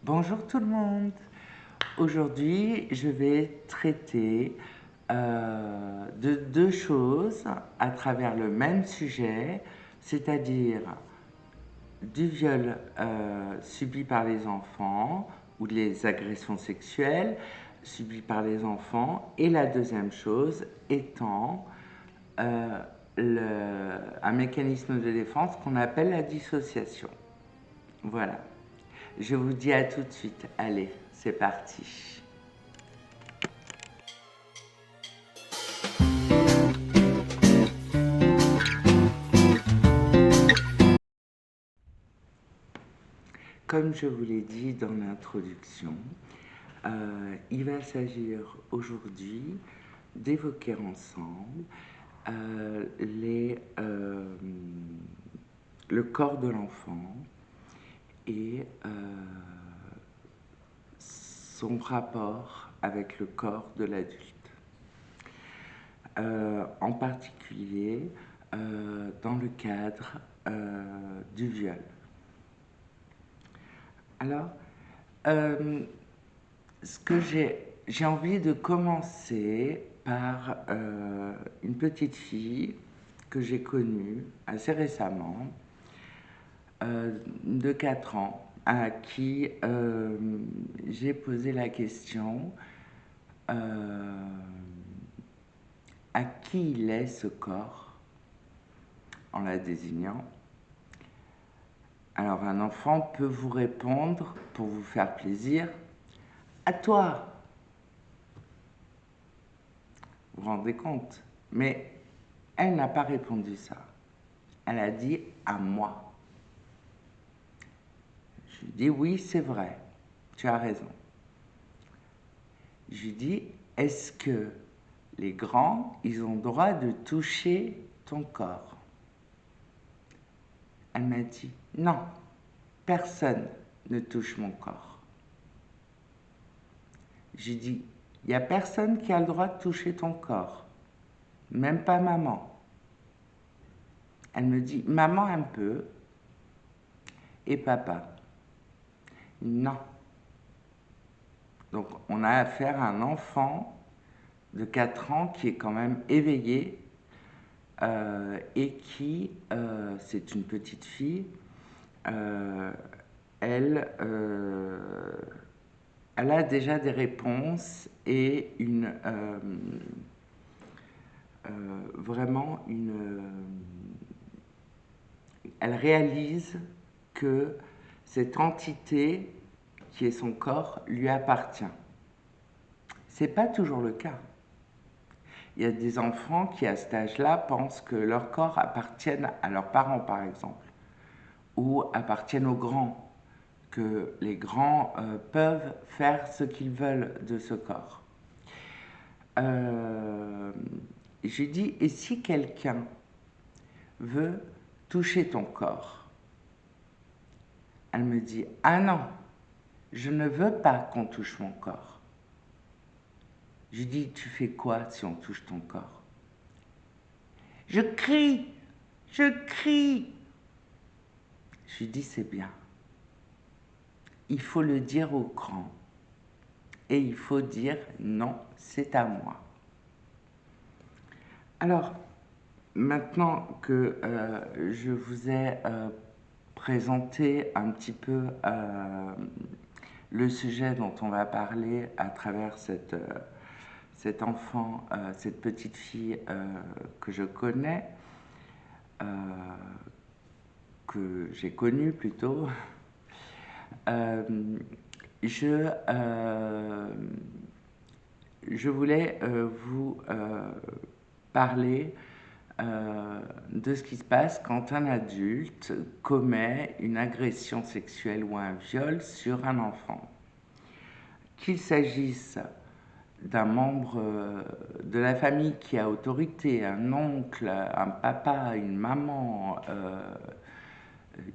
Bonjour tout le monde. Aujourd'hui, je vais traiter de deux choses à travers le même sujet, c'est-à-dire du viol subi par les enfants ou les agressions sexuelles subies par les enfants. Et la deuxième chose étant euh, un mécanisme de défense qu'on appelle la dissociation. Voilà. Je vous dis à tout de suite. Allez, c'est parti. Comme je vous l'ai dit dans l'introduction, il va s'agir aujourd'hui d'évoquer ensemble le corps de l'enfant et son rapport avec le corps de l'adulte. En particulier dans le cadre du viol. Alors, ce que j'ai envie de commencer par une petite fille que j'ai connue assez récemment, de 4 ans, à qui j'ai posé la question à qui il est ce corps, en la désignant. Alors un enfant peut vous répondre, pour vous faire plaisir, à toi. Vous vous rendez compte? Mais elle n'a pas répondu ça. Elle a dit à moi. Je lui dis oui, c'est vrai, tu as raison. Je lui dis, est-ce que les grands, ils ont le droit de toucher ton corps? Elle m'a dit, non, personne ne touche mon corps. Je lui dis, il n'y a personne qui a le droit de toucher ton corps, même pas maman. Elle me dit, maman un peu, et papa. Non. Donc on a affaire à un enfant de 4 ans qui est quand même éveillé et qui, c'est une petite fille, elle, elle a déjà des réponses et vraiment elle réalise que cette entité qui est son corps lui appartient. C'est pas toujours le cas. Il y a des enfants qui, à cet âge-là, pensent que leur corps appartiennent à leurs parents, par exemple, ou appartiennent aux grands, que les grands peuvent faire ce qu'ils veulent de ce corps. J'ai dit, et si quelqu'un veut toucher ton corps? Elle me dit, ah non, je ne veux pas qu'on touche mon corps. Je lui dis, tu fais quoi si on touche ton corps? Je crie, je crie. Je lui dis, c'est bien. Il faut le dire au grand. Et il faut dire, non, c'est à moi. Alors, maintenant que je vous ai présenté un petit peu le sujet dont on va parler à travers cet enfant, cette petite fille que je connais, que j'ai connue plutôt, euh, je, euh, je voulais vous parler de ce qui se passe quand un adulte commet une agression sexuelle ou un viol sur un enfant. Qu'il s'agisse d'un membre de la famille qui a autorité, un oncle, un papa, une maman,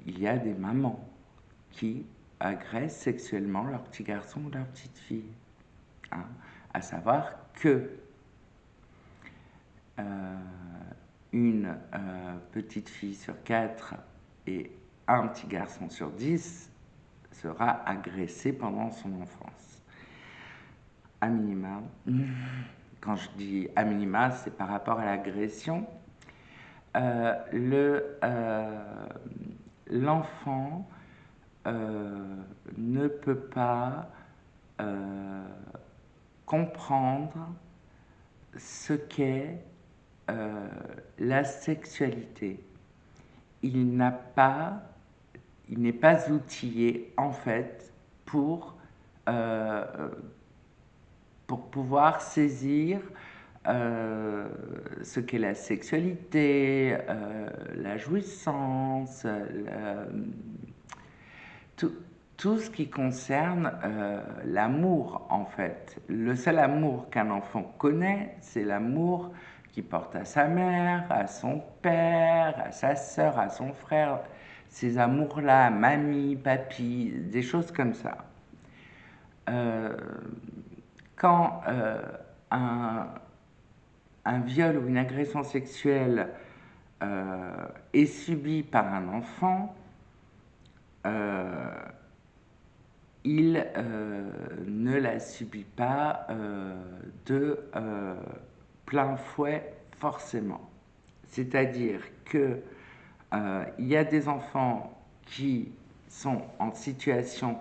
il y a des mamans qui agressent sexuellement leur petit garçon ou leur petite fille. Hein. À savoir que une petite fille sur 4 et un petit garçon sur 10 sera agressé pendant son enfance. À minima, quand je dis à minima, c'est par rapport à l'agression. L'enfant ne peut pas comprendre ce qu'est la sexualité. Il n'est pas outillé en fait pour pouvoir saisir ce qu'est la sexualité, la jouissance, tout ce qui concerne l'amour en fait. Le seul amour qu'un enfant connaît, c'est l'amour qu'il porte à sa mère, à son père, à sa sœur, à son frère. Ces amours-là, mamie, papy, des choses comme ça. Quand un viol ou une agression sexuelle est subi par un enfant, il ne la subit pas de plein fouet forcément. C'est-à-dire que il y a des enfants qui sont en situation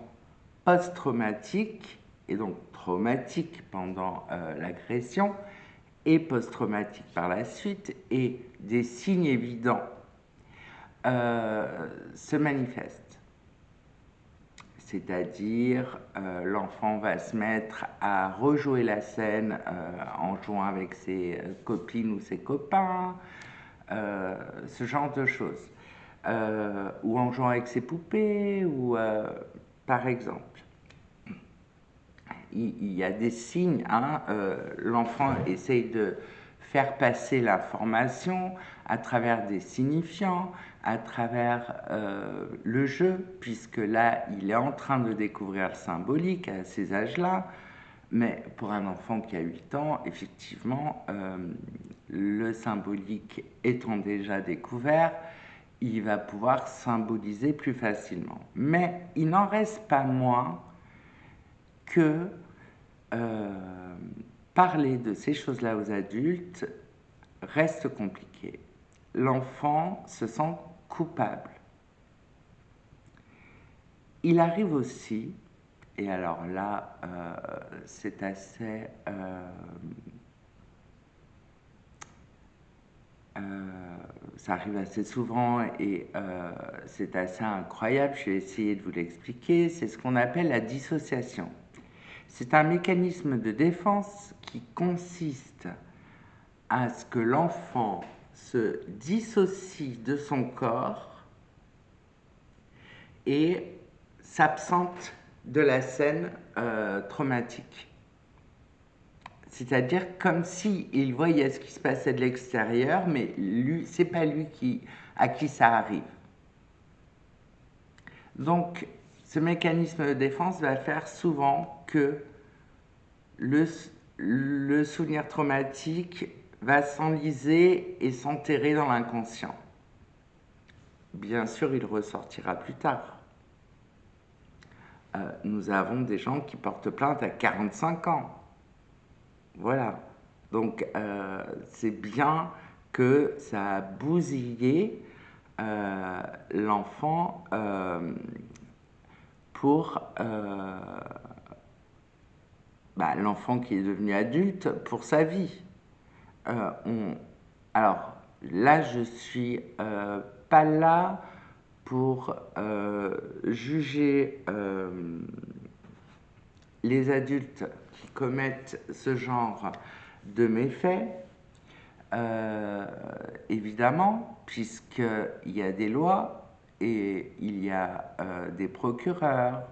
post-traumatique, et donc traumatique pendant l'agression, et post-traumatique par la suite, et des signes évidents se manifestent. C'est-à-dire, l'enfant va se mettre à rejouer la scène en jouant avec ses copines ou ses copains, ce genre de choses. Ou en jouant avec ses poupées, ou par exemple. Il y a des signes, hein, l'enfant essaye de faire passer l'information à travers des signifiants, à travers le jeu, puisque là, il est en train de découvrir le symbolique à ces âges-là. Mais pour un enfant qui a 8 ans, effectivement, le symbolique étant déjà découvert, il va pouvoir symboliser plus facilement. Mais il n'en reste pas moins que parler de ces choses-là aux adultes reste compliqué. L'enfant se sent coupable. Il arrive aussi, et alors là, c'est assez... ça arrive assez souvent et c'est assez incroyable, je vais essayer de vous l'expliquer, c'est ce qu'on appelle la dissociation. C'est un mécanisme de défense qui consiste à ce que l'enfant se dissocie de son corps et s'absente de la scène traumatique. C'est-à-dire comme s'il voyait ce qui se passait de l'extérieur, mais c'est pas lui à qui ça arrive. Donc, ce mécanisme de défense va faire souvent que le souvenir traumatique va s'enliser et s'enterrer dans l'inconscient. Bien sûr, il ressortira plus tard. Nous avons des gens qui portent plainte à 45 ans. Voilà. Donc, c'est bien que ça a bousillé l'enfant pour l'enfant qui est devenu adulte pour sa vie. Alors, là, je suis pas là pour juger les adultes qui commettent ce genre de méfaits, évidemment, puisqu'il y a des lois et il y a des procureurs,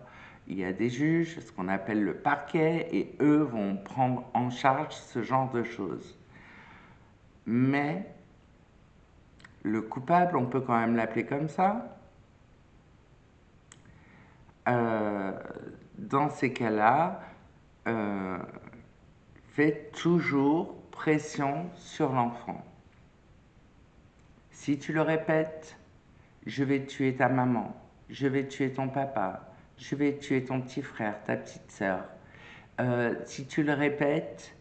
il y a des juges, ce qu'on appelle le parquet, et eux vont prendre en charge ce genre de choses. Mais le coupable, on peut quand même l'appeler comme ça. Dans ces cas-là, faites toujours pression sur l'enfant. Si tu le répètes, je vais tuer ta maman, je vais tuer ton papa, je vais tuer ton petit frère, ta petite sœur. Si tu le répètes,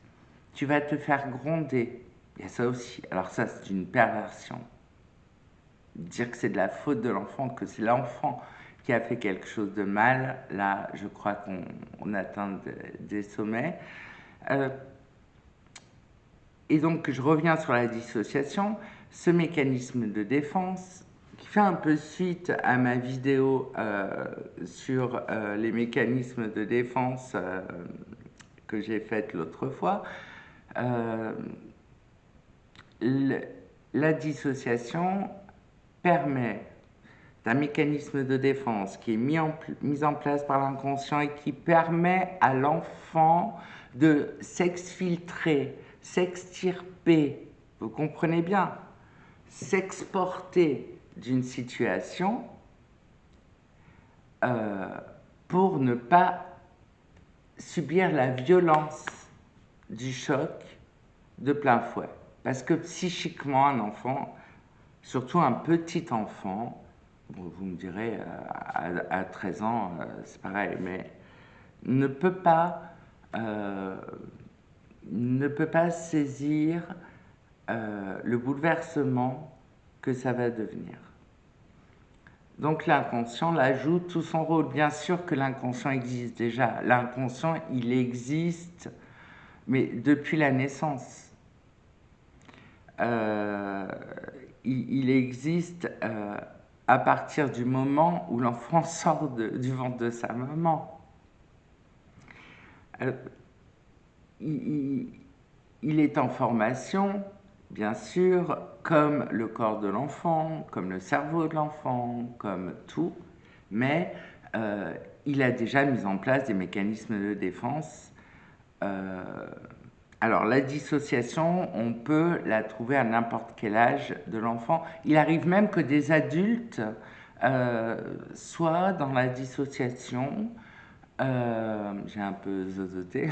tu vas te faire gronder. Il y a ça aussi. Alors ça, c'est une perversion. Dire que c'est de la faute de l'enfant, que c'est l'enfant qui a fait quelque chose de mal, là, je crois qu'on atteint des sommets. Et donc, je reviens sur la dissociation. Ce mécanisme de défense, qui fait un peu suite à ma vidéo sur les mécanismes de défense que j'ai faite l'autre fois, la dissociation permet d'un mécanisme de défense qui est mis en place par l'inconscient et qui permet à l'enfant de s'exfiltrer, s'extirper, vous comprenez bien, s'exporter d'une situation pour ne pas subir la violence du choc de plein fouet. Parce que psychiquement, un enfant, surtout un petit enfant, bon, vous me direz, à 13 ans, c'est pareil, mais ne peut pas saisir le bouleversement que ça va devenir. Donc l'inconscient, là, joue tout son rôle. Bien sûr que l'inconscient existe déjà. L'inconscient, il existe, mais depuis la naissance. Il existe à partir du moment où l'enfant sort du ventre de sa maman. Il est en formation, bien sûr, comme le corps de l'enfant, comme le cerveau de l'enfant, comme tout, mais il a déjà mis en place des mécanismes de défense. Alors, la dissociation, on peut la trouver à n'importe quel âge de l'enfant. Il arrive même que des adultes soient dans la dissociation, j'ai un peu zozoté,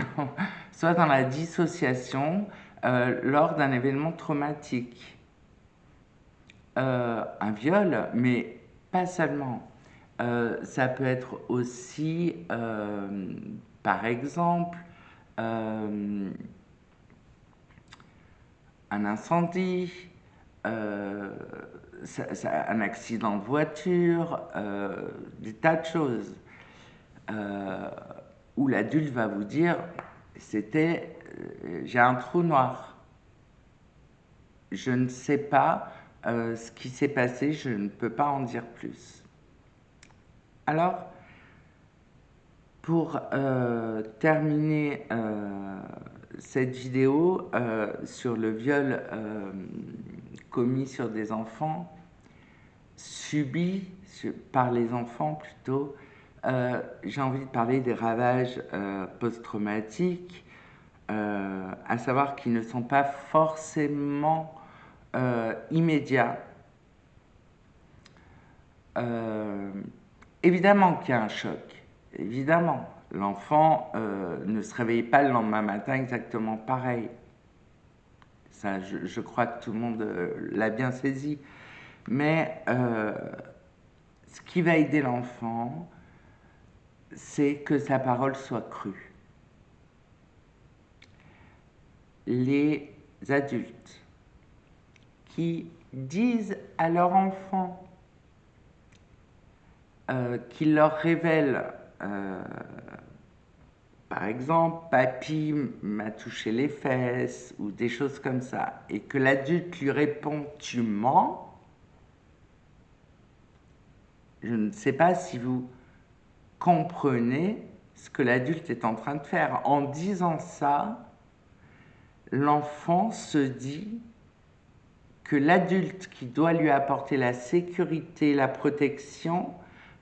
soit dans la dissociation lors d'un événement traumatique. Un viol, mais pas seulement. Ça peut être aussi, par exemple, un incendie, un accident de voiture, des tas de choses où l'adulte va vous dire j'ai un trou noir, je ne sais pas ce qui s'est passé, je ne peux pas en dire plus. Alors, pour terminer cette vidéo sur le viol commis sur des enfants, subi par les enfants plutôt, j'ai envie de parler des ravages post-traumatiques, à savoir qu'ils ne sont pas forcément immédiats. Évidemment qu'il y a un choc, évidemment. L'enfant ne se réveille pas le lendemain matin exactement pareil. Ça, je crois que tout le monde l'a bien saisi. Mais ce qui va aider l'enfant, c'est que sa parole soit crue. Les adultes qui disent à leur enfant qu'ils leur révèlent par exemple, papy m'a touché les fesses ou des choses comme ça, et que l'adulte lui répond tu mens, je ne sais pas si vous comprenez ce que l'adulte est en train de faire. En disant ça, l'enfant se dit que l'adulte qui doit lui apporter la sécurité, la protection,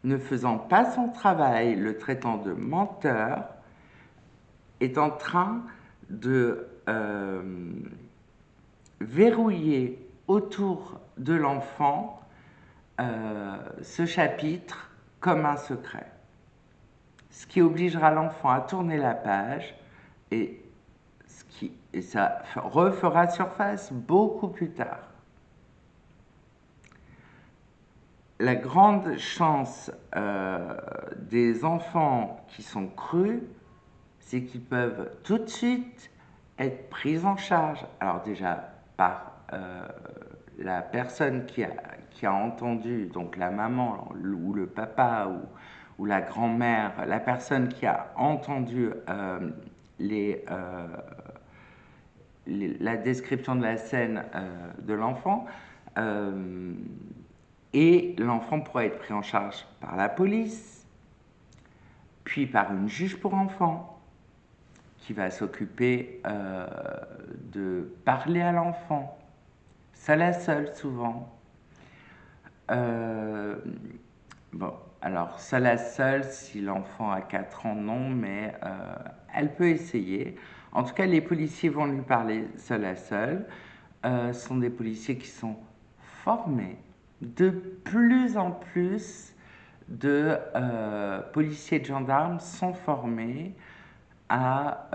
ne faisant pas son travail, le traitant de menteur, est en train de verrouiller autour de l'enfant ce chapitre comme un secret. Ce qui obligera l'enfant à tourner la page et ça refera surface beaucoup plus tard. la grande chance des enfants qui sont crus, c'est qu'ils peuvent tout de suite être pris en charge. Alors déjà, par la personne qui a entendu, donc la maman ou le papa ou la grand-mère, la personne qui a entendu la description de la scène de l'enfant, et l'enfant pourra être pris en charge par la police, puis par une juge pour enfants, qui va s'occuper de parler à l'enfant, seule à seule souvent. Bon, alors seule à seule, si l'enfant a 4 ans, non, mais elle peut essayer. En tout cas, les policiers vont lui parler seule à seule. Ce sont des policiers qui sont formés. De plus en plus de policiers et de gendarmes sont formés à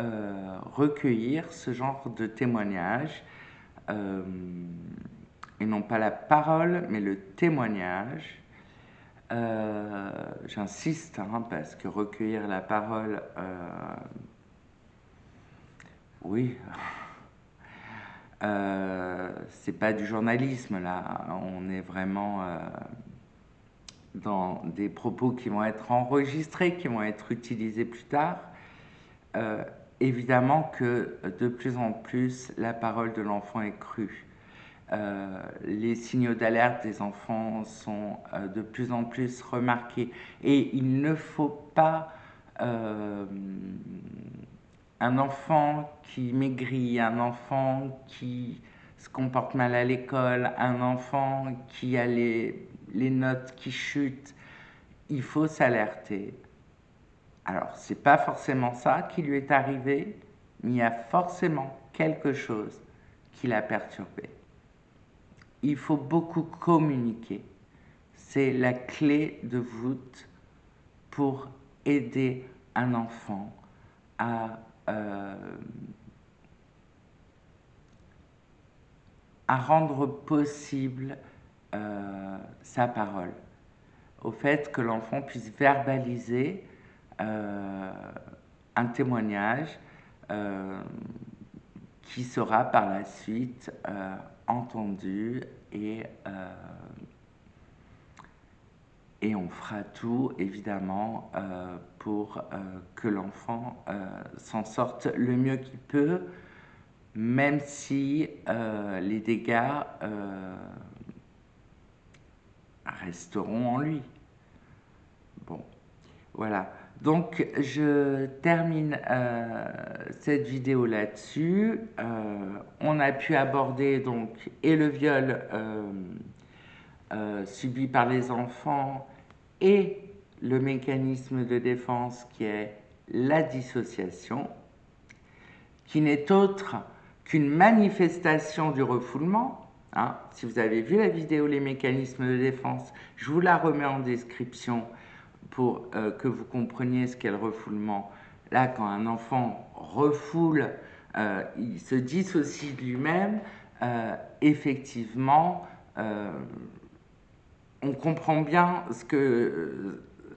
recueillir ce genre de témoignages, et non pas la parole, mais le témoignage. J'insiste, hein, parce que recueillir la parole, oui, c'est pas du journalisme là, on est vraiment dans des propos qui vont être enregistrés, qui vont être utilisés plus tard. Évidemment que de plus en plus la parole de l'enfant est crue. Les signaux d'alerte des enfants sont de plus en plus remarqués et il ne faut pas un enfant qui maigrit, un enfant qui se comporte mal à l'école, un enfant qui a les notes qui chutent. Il faut s'alerter. Alors, c'est pas forcément ça qui lui est arrivé, mais il y a forcément quelque chose qui l'a perturbé. Il faut beaucoup communiquer. C'est la clé de voûte pour aider un enfant à rendre possible sa parole, au fait que l'enfant puisse verbaliser un témoignage qui sera par la suite entendu et on fera tout évidemment pour que l'enfant s'en sorte le mieux qu'il peut, même si les dégâts resteront en lui. Bon, voilà. Donc, je termine cette vidéo là-dessus. On a pu aborder donc et le viol subi par les enfants et le mécanisme de défense qui est la dissociation, qui n'est autre qu'une manifestation du refoulement. Hein. Si vous avez vu la vidéo Les mécanismes de défense, je vous la remets en description pour que vous compreniez ce qu'est le refoulement. Là, quand un enfant refoule, il se dissocie de lui-même, effectivement, on comprend bien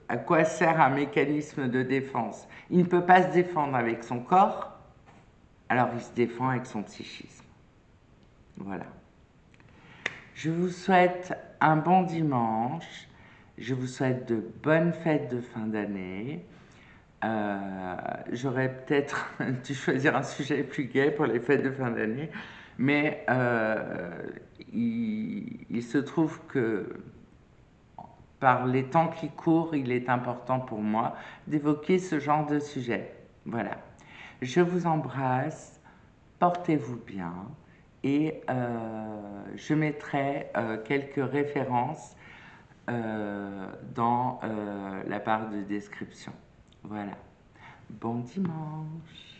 à quoi sert un mécanisme de défense. Il ne peut pas se défendre avec son corps, alors il se défend avec son psychisme. Voilà. Je vous souhaite un bon dimanche. Je vous souhaite de bonnes fêtes de fin d'année. J'aurais peut-être dû choisir un sujet plus gai pour les fêtes de fin d'année, mais il se trouve que par les temps qui courent, il est important pour moi d'évoquer ce genre de sujet. Voilà. Je vous embrasse, portez-vous bien et je mettrai quelques références dans la barre de description. Voilà. Bon dimanche.